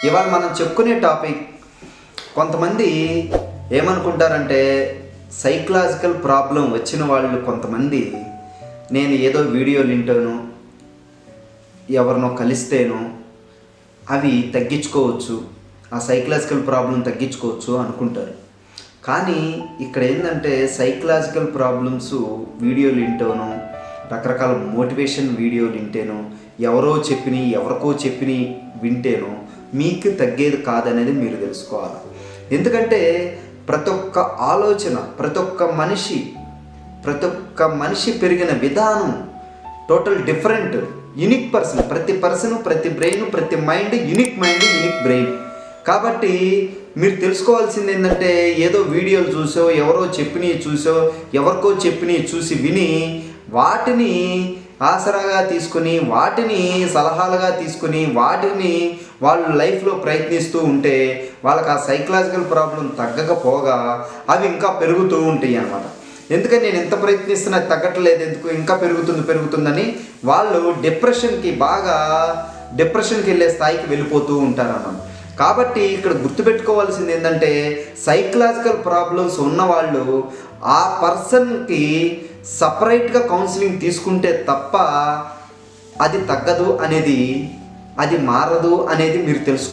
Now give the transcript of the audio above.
ఇవాళ మనం చెప్పుకునే టాపిక్ కొంతమంది ఏమనుకుంటారంటే సైకలాజికల్ ప్రాబ్లం వచ్చిన వాళ్ళు కొంతమంది నేను ఏదో వీడియోలు వింటాను, ఎవరినో కలిస్తేనో అవి తగ్గించుకోవచ్చు, ఆ సైకలాజికల్ ప్రాబ్లం తగ్గించుకోవచ్చు అనుకుంటారు. కానీ ఇక్కడ ఏంటంటే సైకలాజికల్ ప్రాబ్లమ్స్ వీడియోలు వింటాను, రకరకాల మోటివేషన్ వీడియోలు వింటేనో ఎవరికో చెప్పిని వింటేనో మీకు తగ్గేది కాదనేది మీరు తెలుసుకోవాలి. ఎందుకంటే ప్రతి ఒక్క ఆలోచన, ప్రతి ఒక్క మనిషి పెరిగిన విధానం టోటల్ డిఫరెంట్, యూనిక్ పర్సన్. ప్రతి బ్రెయిన్, ప్రతి మైండ్, యూనిక్ బ్రెయిన్. కాబట్టి మీరు తెలుసుకోవాల్సింది ఏంటంటే ఏదో వీడియోలు చూసో, ఎవరికో చెప్పిని చూసి విని వాటిని ఆసరాగా తీసుకుని, వాటిని సలహాలుగా తీసుకుని, వాటిని వాళ్ళు లైఫ్లో ప్రయత్నిస్తూ ఉంటే వాళ్ళకి ఆ సైకలాజికల్ ప్రాబ్లం తగ్గకపోగా అవి ఇంకా పెరుగుతూ ఉంటాయి అన్నమాట. ఎందుకని నేను ఎంత ప్రయత్నిస్తున్నా తగ్గట్లేదు, ఎందుకు ఇంకా పెరుగుతుందని వాళ్ళు డిప్రెషన్కి వెళ్ళే స్థాయికి వెళ్ళిపోతూ ఉంటారన్నమాట. కాబట్టి ఇక్కడ గుర్తుపెట్టుకోవాల్సింది ఏంటంటే సైకలాజికల్ ప్రాబ్లమ్స్ ఉన్నవాళ్ళు ఆ పర్సన్కి సపరేట్గా కౌన్సిలింగ్ తీసుకుంటే తప్ప అది తగ్గదు అనేది, అది మారదు అనేది మీరు తెలుసు.